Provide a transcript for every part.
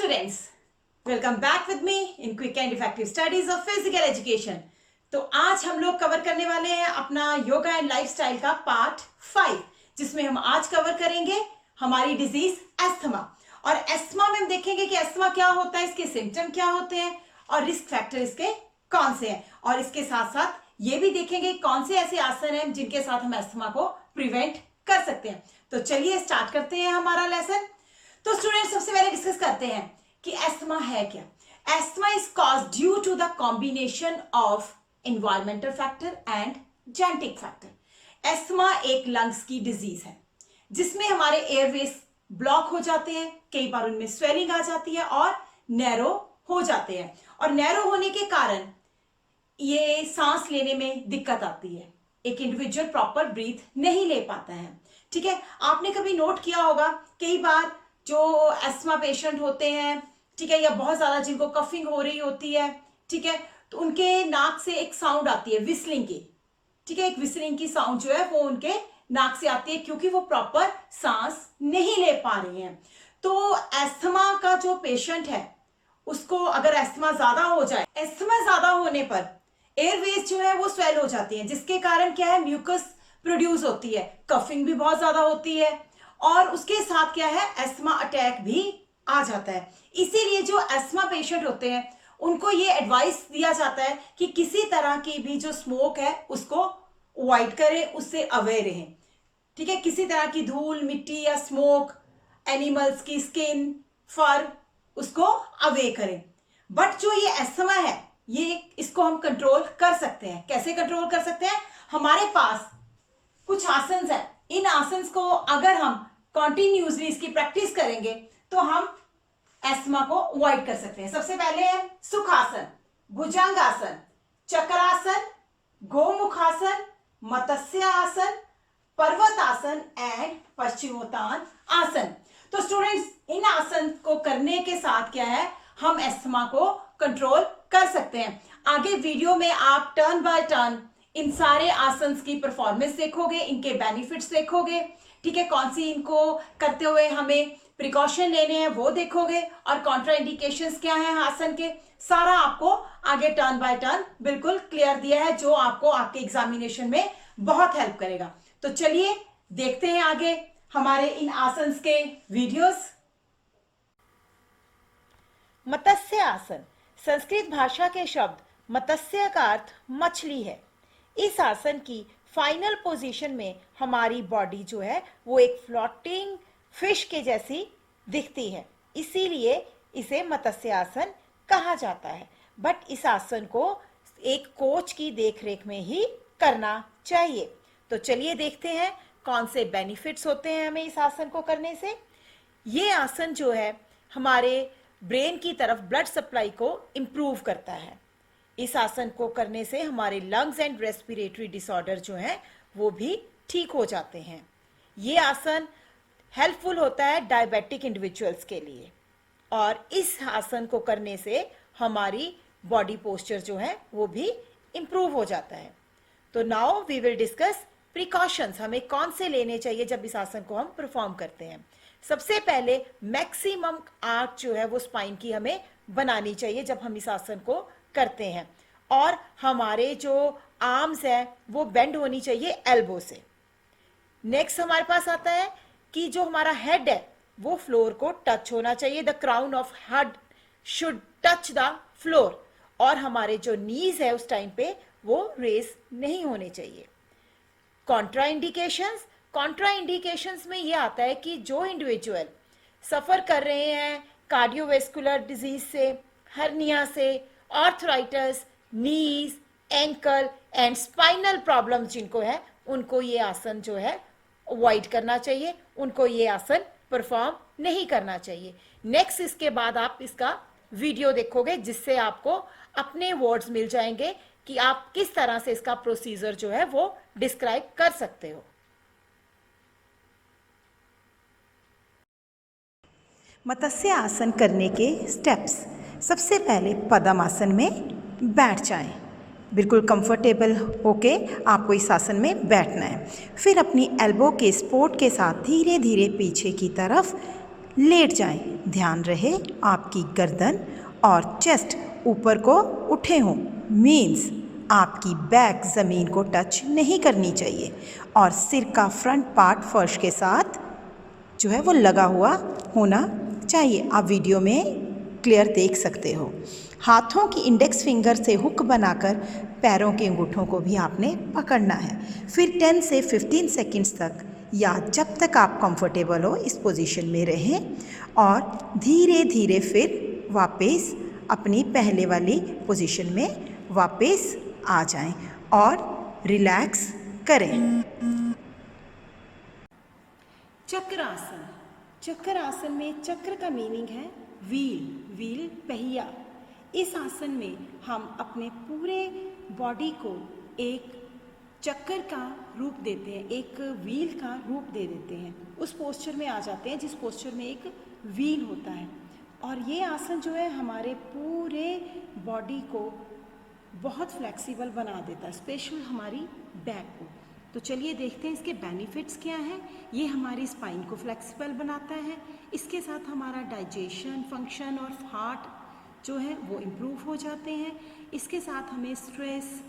Students, welcome back with me in quick and effective studies of physical education. तो आज हम लोग cover करने वाले हैं अपना योगा एंड लाइफस्टाइल का पार्ट 5, जिसमें हम आज कवर करेंगे हमारी डिजीज एस्थमा। और एस्थमा में हम देखेंगे कि एस्थमा क्या होता है, इसके सिम्टम क्या होते हैं और रिस्क फैक्टर इसके कौन से हैं। और इसके साथ साथ ये भी देखेंगे कौन से ऐसे आसन हैं जिनके साथ हम एस्थमा को प्रिवेंट कर सकते हैं। तो चलिए स्टार्ट करते हैं हमारा लेसन। तो स्टूडेंट, सबसे पहले डिस्कस करते हैं कि एस्थमा है क्या। Asthma is caused due to the combination of environmental factor and genetic factor. Asthma एक लंग्स की डिजीज है जिसमें हमारे एयरवेज ब्लॉक हो जाते हैं, कई बार उनमें स्वेलिंग आ जाती है और नैरो हो जाते हैं। और नैरो होने के कारण ये सांस लेने में दिक्कत आती है, एक इंडिविजुअल प्रॉपर ब्रीथ नहीं ले पाता है। ठीक है, आपने कभी नोट किया होगा कई बार जो एस्थमा पेशेंट होते हैं, ठीक है, या बहुत ज्यादा जिनको कफिंग हो रही होती है, ठीक है, तो उनके नाक से एक साउंड आती है विस्लिंग की। ठीक है, एक विस्लिंग की साउंड जो है वो उनके नाक से आती है क्योंकि वो प्रॉपर सांस नहीं ले पा रही हैं। तो एस्थमा का जो पेशेंट है उसको अगर एस्थमा ज्यादा हो जाए, एस्थमा ज्यादा होने पर एयरवेज जो है वो स्वेल हो जाती है, जिसके कारण क्या है, म्यूकस प्रोड्यूस होती है, कफिंग भी बहुत ज्यादा होती है और उसके साथ क्या है, एस्थमा अटैक भी आ जाता है। इसीलिए जो एस्थमा पेशेंट होते हैं उनको ये एडवाइस दिया जाता है कि किसी तरह की भी जो स्मोक है उसको अवॉइड करें, उससे अवेयर रहें। ठीक है, किसी तरह की धूल मिट्टी या स्मोक, एनिमल्स की स्किन, फर, उसको अवे करें। बट जो ये एस्थमा है ये इसको हम कंट्रोल कर सकते हैं। कैसे कंट्रोल कर सकते हैं? हमारे पास कुछ आसन है, इन आसन को अगर हम कॉन्टिन्यूसली इसकी प्रैक्टिस करेंगे तो हम एस्थमा को अवॉइड कर सकते हैं। सबसे पहले है सुखासन, भुजंगासन, चक्रासन, गोमुखासन, मत्स्य आसन, पर्वतासन एंड पश्चिमोत्तान आसन। तो स्टूडेंट्स, इन आसन को करने के साथ क्या है, हम एस्थमा को कंट्रोल कर सकते हैं। आगे वीडियो में आप टर्न बाय टर्न इन सारे आसन्स की परफॉर्मेंस देखोगे, इनके बेनिफिट्स देखोगे। ठीक है, कौन सी इनको करते हुए हमें प्रिकॉशन लेने हैं वो देखोगे और कॉन्ट्रा इंडिकेशंस क्या हैं आसन के, सारा आपको आगे टर्न बाय टर्न बिल्कुल क्लियर दिया है, जो आपको आपके एग्जामिनेशन में बहुत हेल्प करेगा। तो चलिए देखते हैं आगे हमारे इन आसन्स के वीडियोस। मत्स्य आसन संस्कृत भाषा के शब्द मत्स्य का अर्थ मछली है। इस आसन की फाइनल पोजीशन में हमारी बॉडी जो है वो एक फ्लोटिंग फिश के जैसी दिखती है, इसीलिए इसे मत्स्य आसन कहा जाता है। बट इस आसन को एक कोच की देखरेख में ही करना चाहिए। तो चलिए देखते हैं कौन से बेनिफिट्स होते हैं हमें इस आसन को करने से। ये आसन जो है हमारे ब्रेन की तरफ ब्लड सप्लाई को इम्प्रूव करता है। इस आसन को करने से हमारे लंग्स एंड रेस्पिरेटरी डिसऑर्डर जो हैं वो भी ठीक हो जाते हैं। ये आसन हेल्पफुल होता है डायबिटिक इंडिविजुअल्स के लिए और इस आसन को करने से हमारी बॉडी पोस्चर जो है वो भी इम्प्रूव हो जाता है। तो now we will discuss precautions, हमें कौन से लेने चाहिए जब इस आसन को हम परफॉर्म करते हैं। सबसे पहले मैक्सिमम आर्च जो है वो स्पाइन की हमें बनानी चाहिए जब हम इस आसन को करते हैं, और हमारे जो आर्म्स है वो बेंड होनी चाहिए एल्बो से। नेक्स्ट हमारे पास आता है कि जो हमारा हेड है वो फ्लोर को टच होना चाहिए, the crown of head should touch the floor, और हमारे जो नीज है उस टाइम पे वो रेस नहीं होने चाहिए। कॉन्ट्रा इंडिकेशंस, कॉन्ट्रा इंडिकेशंस में ये आता है कि जो इंडिविजुअल सफर कर रहे हैं कार्डियोवेस्कुलर डिजीज से, हर्निया से, arthritis, knees, ankle and spinal problems जिनको है उनको ये आसन जो है अवॉइड करना चाहिए, उनको ये आसन परफॉर्म नहीं करना चाहिए। नेक्स्ट इसके बाद आप इसका वीडियो देखोगे जिससे आपको अपने वर्ड्स मिल जाएंगे कि आप किस तरह से इसका प्रोसीजर जो है वो डिस्क्राइब कर सकते हो। मत्स्य आसन करने के स्टेप्स। सबसे पहले पद्म आसन में बैठ जाएं। बिल्कुल कंफर्टेबल होके आपको इस आसन में बैठना है। फिर अपनी एल्बो के सपोर्ट के साथ धीरे धीरे पीछे की तरफ लेट जाएं। ध्यान रहे आपकी गर्दन और चेस्ट ऊपर को उठे हों, मीन्स आपकी बैक ज़मीन को टच नहीं करनी चाहिए और सिर का फ्रंट पार्ट फर्श के साथ जो है वो लगा हुआ होना चाहिए। आप वीडियो में क्लियर देख सकते हो। हाथों की इंडेक्स फिंगर से हुक बनाकर पैरों के अंगूठों को भी आपने पकड़ना है। फिर 10 से 15 सेकंड्स तक या जब तक आप कंफर्टेबल हो इस पोजीशन में रहें और धीरे धीरे फिर वापस अपनी पहले वाली पोजीशन में वापस आ जाएं और रिलैक्स करें। चक्रासन। चक्रासन में चक्र का मीनिंग है व्हील, व्हील पहिया। इस आसन में हम अपने पूरे बॉडी को एक चक्कर का रूप देते हैं, एक व्हील का रूप दे देते हैं। उस पोस्चर में आ जाते हैं जिस पोस्चर में एक व्हील होता है। और ये आसन जो है हमारे पूरे बॉडी को बहुत फ्लेक्सिबल बना देता है, स्पेशल हमारी बैक को। तो चलिए देखते हैं इसके बेनिफिट्स क्या हैं। ये हमारी स्पाइन को फ्लेक्सिबल बनाता है, इसके साथ हमारा डाइजेशन फंक्शन और हार्ट जो है वो इम्प्रूव हो जाते हैं। इसके साथ हमें स्ट्रेस,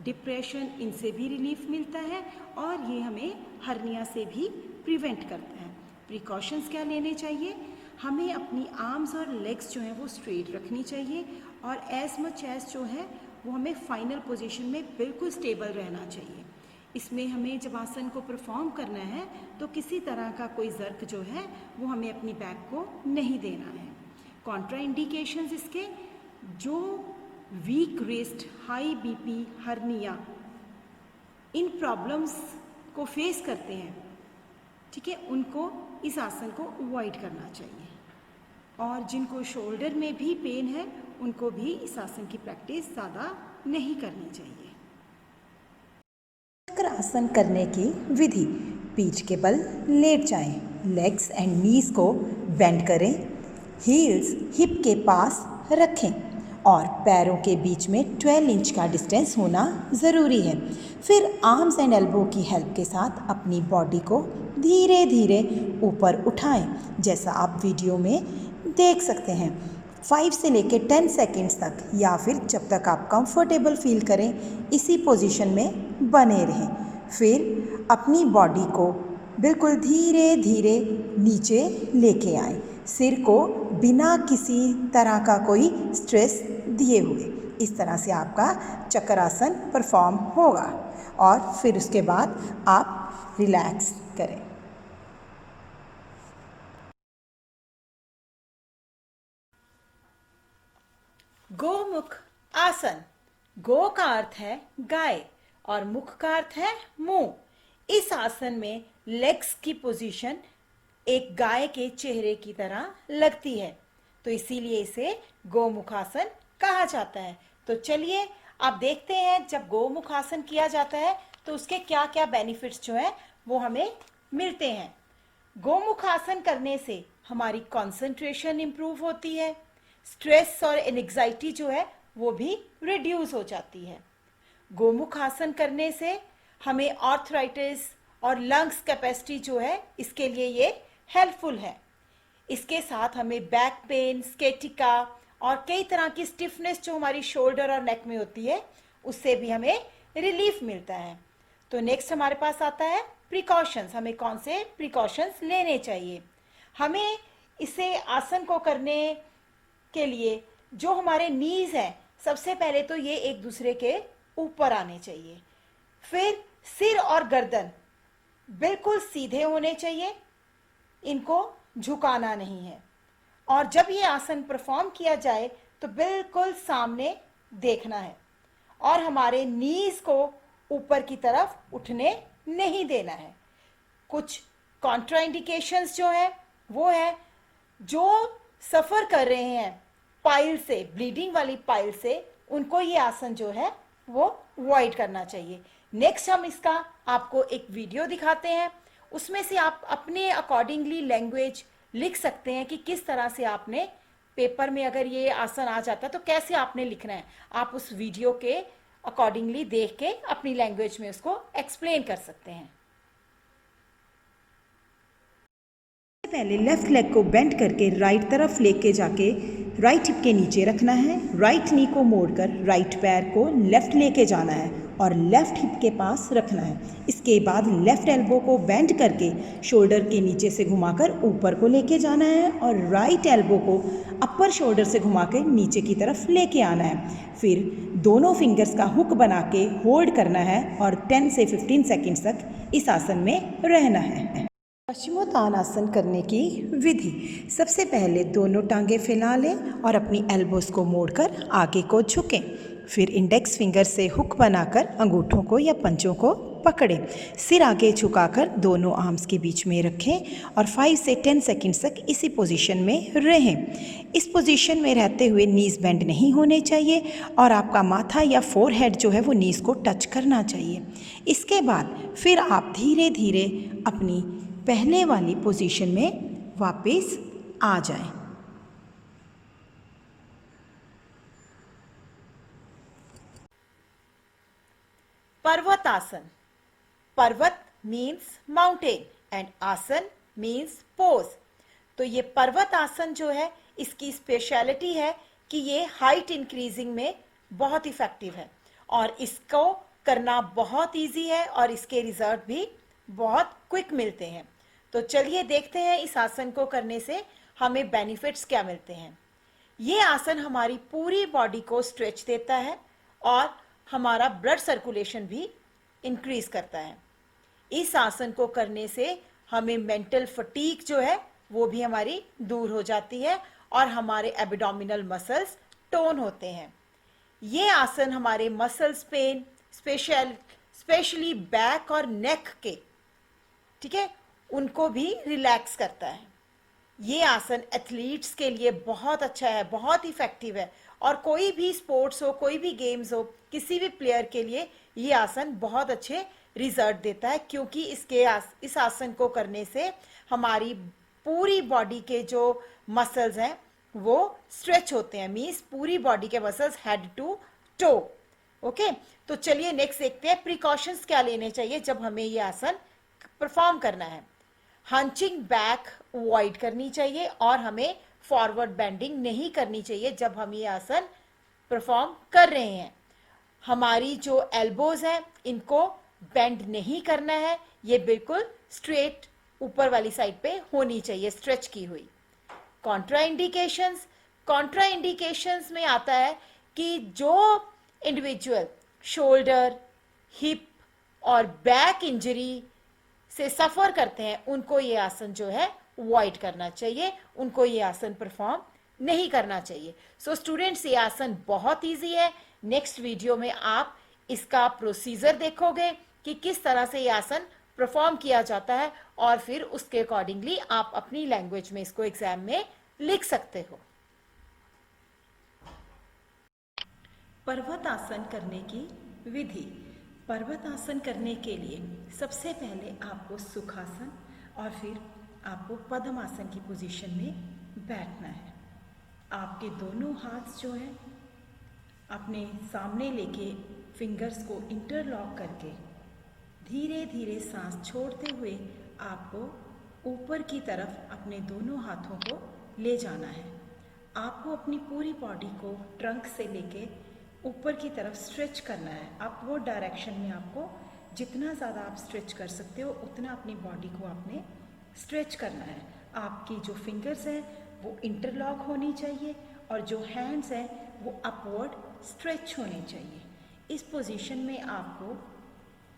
डिप्रेशन इनसे भी रिलीफ मिलता है और ये हमें हर्निया से भी प्रिवेंट करता है। प्रिकॉशंस क्या लेने चाहिए? हमें अपनी आर्म्स और लेग्स जो हैं वो स्ट्रेट रखनी चाहिए और एज मच एज जो है वो हमें फाइनल पोजीशन में बिल्कुल स्टेबल रहना चाहिए। इसमें हमें जब आसन को परफॉर्म करना है तो किसी तरह का कोई जर्क जो है वो हमें अपनी बैक को नहीं देना है। कॉन्ट्रा इंडिकेशंस इसके, जो weak wrist, high BP, hernia इन प्रॉब्लम्स को फेस करते हैं, ठीक है, उनको इस आसन को अवॉइड करना चाहिए। और जिनको शोल्डर में भी पेन है उनको भी इस आसन की प्रैक्टिस ज़्यादा नहीं करनी चाहिए। चक्र आसन करने की विधि। पीठ के बल लेट जाएं, लेग्स एंड नीज को बेंड करें, हील्स हिप के पास रखें और पैरों के बीच में 12 इंच का डिस्टेंस होना ज़रूरी है। फिर आर्म्स एंड एल्बो की हेल्प के साथ अपनी बॉडी को धीरे धीरे ऊपर उठाएं, जैसा आप वीडियो में देख सकते हैं। 5 से लेके 10 सेकंड्स तक या फिर जब तक आप कंफर्टेबल फील करें इसी पोजीशन में बने रहें। फिर अपनी बॉडी को बिल्कुल धीरे धीरे नीचे लेके आएं, सिर को बिना किसी तरह का कोई स्ट्रेस दिए हुए। इस तरह से आपका चक्रासन परफॉर्म होगा और फिर उसके बाद आप रिलैक्स करें। गोमुख आसन। गो का अर्थ है गाय और मुख का अर्थ है मुंह। इस आसन में लेग्स की पोजीशन एक गाय के चेहरे की तरह लगती है, तो इसीलिए इसे गोमुखासन कहा जाता है। तो चलिए आप देखते हैं जब गोमुखासन किया जाता है तो उसके क्या क्या बेनिफिट्स जो है वो हमें मिलते हैं। गोमुखासन करने से हमारी कंसंट्रेशन इंप्रूव होती है, स्ट्रेस और एंजाइटी जो है वो भी रिड्यूस हो जाती है। गोमुख आसन करने से हमें आर्थराइटिस और लंग्स कैपेसिटी जो है इसके लिए ये हेल्पफुल है। इसके साथ हमें बैक पेन, स्केटिका और कई तरह की स्टिफनेस जो हमारी शोल्डर और नेक में होती है उससे भी हमें रिलीफ मिलता है। तो नेक्स्ट हमारे पास आता है प्रिकॉशंस। हमें कौन से प्रिकॉशंस लेने चाहिए? हमें इसे आसन को करने के लिए जो हमारे नीज हैं, सबसे पहले तो ये एक दूसरे के ऊपर आने चाहिए। फिर सिर और गर्दन बिल्कुल सीधे होने चाहिए, इनको झुकाना नहीं है। और जब ये आसन परफॉर्म किया जाए तो बिल्कुल सामने देखना है और हमारे नीज को ऊपर की तरफ उठने नहीं देना है। कुछ कॉन्ट्राइंडिकेशंस जो है वो है, जो सफ़र कर रहे हैं पाइल से, ब्लीडिंग वाली पाइल से, उनको ये आसन जो है वो अवॉइड करना चाहिए। नेक्स्ट हम इसका आपको एक वीडियो दिखाते हैं, उसमें से आप अपने अकॉर्डिंगली लैंग्वेज लिख सकते हैं कि किस तरह से आपने पेपर में अगर ये आसन आ जाता है तो कैसे आपने लिखना है। आप उस वीडियो के अकॉर्डिंगली देख के अपनी लैंग्वेज में उसको एक्सप्लेन कर सकते हैं। पहले लेफ़्ट लेग को बेंड करके राइट तरफ लेके जाके राइट हिप के नीचे रखना है, राइट नी को मोड़कर राइट पैर को लेफ़्ट लेके जाना है और लेफ़्ट हिप के पास रखना है। इसके बाद लेफ़्ट एल्बो को बेंड करके शोल्डर के नीचे से घुमाकर ऊपर को लेके जाना है और राइट एल्बो को अपर शोल्डर से घुमा के नीचे की तरफ लेके आना है। फिर दोनों फिंगर्स का हुक बना के होल्ड करना है और 10 से 15 सेकेंड्स तक इस आसन में रहना है। पश्चिमोत्तानासन करने की विधि। सबसे पहले दोनों टांगें फैला लें और अपनी एल्बोस को मोड़कर आगे को झुकें। फिर इंडेक्स फिंगर से हुक बनाकर अंगूठों को या पंजों को पकड़ें। सिर आगे झुकाकर दोनों आर्म्स के बीच में रखें और 5 से 10 सेकंड्स तक इसी पोजीशन में रहें। इस पोजीशन में रहते हुए नीज़ बेंड नहीं होने चाहिए और आपका माथा या फोरहेड जो है वो नीज़ को टच करना चाहिए। इसके बाद फिर आप धीरे धीरे अपनी पहले वाली पोजीशन में वापस आ जाएं। पर्वत आसन। पर्वत मीन्स माउंटेन एंड आसन मीन्स पोज। तो ये पर्वत आसन जो है इसकी स्पेशलिटी है कि ये हाइट इंक्रीजिंग में बहुत इफेक्टिव है और इसको करना बहुत इजी है और इसके रिजल्ट भी बहुत क्विक मिलते हैं। तो चलिए देखते हैं इस आसन को करने से हमें बेनिफिट्स क्या मिलते हैं। ये आसन हमारी पूरी बॉडी को स्ट्रेच देता है और हमारा ब्लड सर्कुलेशन भी इंक्रीज करता है। इस आसन को करने से हमें मेंटल फटीग जो है वो भी हमारी दूर हो जाती है और हमारे एब्डोमिनल मसल्स टोन होते हैं। ये आसन हमारे मसल्स पेन स्पेशली बैक और नेक के, ठीक है, उनको भी रिलैक्स करता है। ये आसन एथलीट्स के लिए बहुत अच्छा है, बहुत इफेक्टिव है और कोई भी स्पोर्ट्स हो, कोई भी गेम्स हो, किसी भी प्लेयर के लिए ये आसन बहुत अच्छे रिजल्ट देता है क्योंकि इस आसन को करने से हमारी पूरी बॉडी के जो मसल्स हैं वो स्ट्रेच होते हैं। मीन्स पूरी बॉडी के muscles head to toe. Okay, तो चलिए नेक्स्ट देखते हैं प्रिकॉशंस क्या लेने चाहिए जब हमें ये आसन परफॉर्म करना है। हंचिंग बैक अवॉइड करनी चाहिए और हमें फॉरवर्ड बेंडिंग नहीं करनी चाहिए जब हम ये आसन परफॉर्म कर रहे हैं। हमारी जो एल्बोज हैं इनको बेंड नहीं करना है, ये बिल्कुल स्ट्रेट ऊपर वाली साइड पे होनी चाहिए, स्ट्रेच की हुई। कॉन्ट्रा इंडिकेशंस में आता है कि जो इंडिविजुअल शोल्डर, हिप और बैक इंजरी से सफर करते हैं उनको ये आसन जो है अवॉइड करना चाहिए, उनको ये आसन परफॉर्म नहीं करना चाहिए। सो स्टूडेंट्स, ये आसन बहुत इजी है। नेक्स्ट वीडियो में आप इसका प्रोसीजर देखोगे कि किस तरह से ये आसन परफॉर्म किया जाता है और फिर उसके अकॉर्डिंगली आप अपनी लैंग्वेज में इसको एग्जाम में लिख सकते हो। पर्वत आसन करने की विधि। पर्वत आसन करने के लिए सबसे पहले आपको सुखासन और फिर आपको पद्मासन की पोजीशन में बैठना है। आपके दोनों हाथ जो है अपने सामने लेके फिंगर्स को इंटरलॉक करके धीरे धीरे सांस छोड़ते हुए आपको ऊपर की तरफ अपने दोनों हाथों को ले जाना है। आपको अपनी पूरी बॉडी को ट्रंक से लेके ऊपर की तरफ स्ट्रेच करना है। आप वो डायरेक्शन में आपको जितना ज़्यादा आप स्ट्रेच कर सकते हो उतना अपनी बॉडी को आपने स्ट्रेच करना है। आपकी जो फिंगर्स हैं वो इंटरलॉक होनी चाहिए और जो हैंड्स हैं वो अपवर्ड स्ट्रेच होने चाहिए। इस पोजीशन में आपको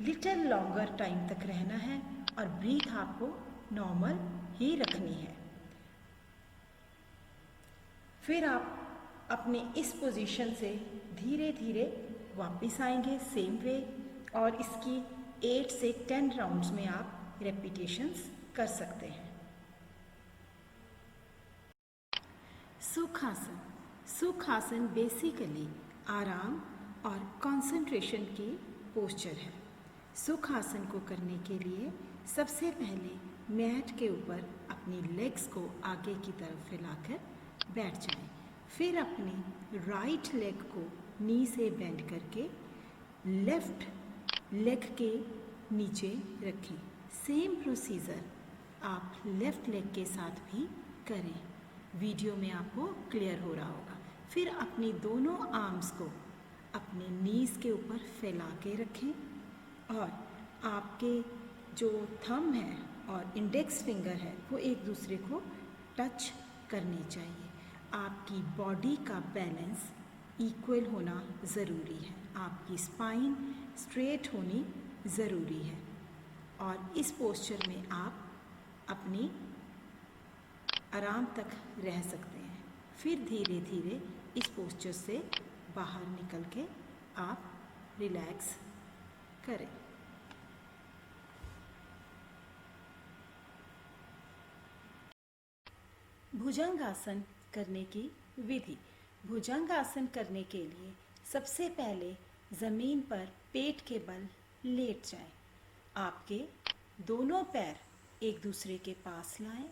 लिटिल लॉन्गर टाइम तक रहना है और ब्रीथ आपको नॉर्मल ही रखनी है। फिर आप अपने इस पोजीशन से धीरे धीरे वापस आएंगे सेम वे और इसकी 8 से 10 राउंड्स में आप रेपिटेशंस कर सकते हैं। सुखासन। सुखासन बेसिकली आराम और कंसंट्रेशन की पोस्चर है। सुखासन को करने के लिए सबसे पहले मैट के ऊपर अपनी लेग्स को आगे की तरफ फैलाकर बैठ जाएं। फिर अपनी राइट लेग को नी से बेंड करके लेफ्ट लेग के नीचे रखें। सेम प्रोसीजर आप लेफ्ट लेग के साथ भी करें। वीडियो में आपको क्लियर हो रहा होगा। फिर अपनी दोनों आर्म्स को अपने नीज़ के ऊपर फैला के रखें और आपके जो थंब है और इंडेक्स फिंगर है वो एक दूसरे को टच करने चाहिए। आपकी बॉडी का बैलेंस इक्वल होना ज़रूरी है। आपकी स्पाइन स्ट्रेट होनी ज़रूरी है और इस पोस्चर में आप अपनी आराम तक रह सकते हैं। फिर धीरे धीरे इस पोस्चर से बाहर निकल के आप रिलैक्स करें। भुजंगासन करने की विधि। भुजंगासन करने के लिए सबसे पहले ज़मीन पर पेट के बल लेट जाएं। आपके दोनों पैर एक दूसरे के पास लाएं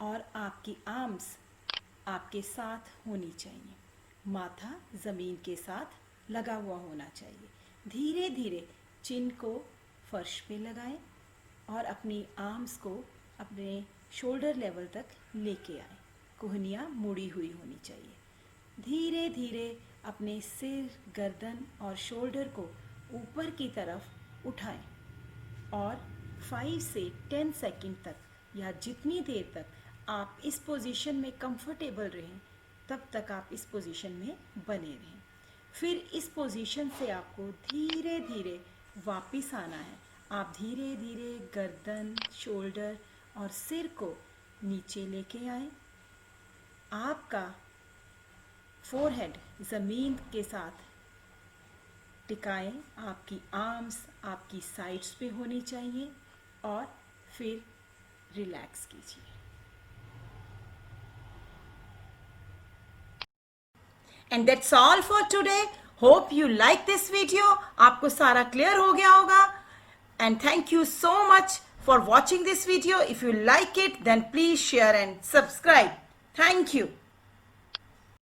और आपकी आर्म्स आपके साथ होनी चाहिए। माथा ज़मीन के साथ लगा हुआ होना चाहिए। धीरे धीरे चिन को फर्श पे लगाएं और अपनी आर्म्स को अपने शोल्डर लेवल तक लेके आए। कोहनियाँ मुड़ी हुई होनी चाहिए। धीरे धीरे अपने सिर, गर्दन और शोल्डर को ऊपर की तरफ उठाएं और 5 से 10 सेकंड तक या जितनी देर तक आप इस पोजीशन में कंफर्टेबल रहें तब तक आप इस पोजीशन में बने रहें। फिर इस पोजीशन से आपको धीरे धीरे वापस आना है। आप धीरे धीरे गर्दन, शोल्डर और सिर को नीचे लेके आए। आपका फोरहेड ज़मीन के साथ टिकाएं। आपकी आर्म्स आपकी साइड्स पे होनी चाहिए और फिर रिलैक्स कीजिए। And that's all for today. Hope you like this video. आपको सारा क्लियर हो गया होगा. And thank you so much for watching this video. If you like it, then please share and subscribe. Thank you.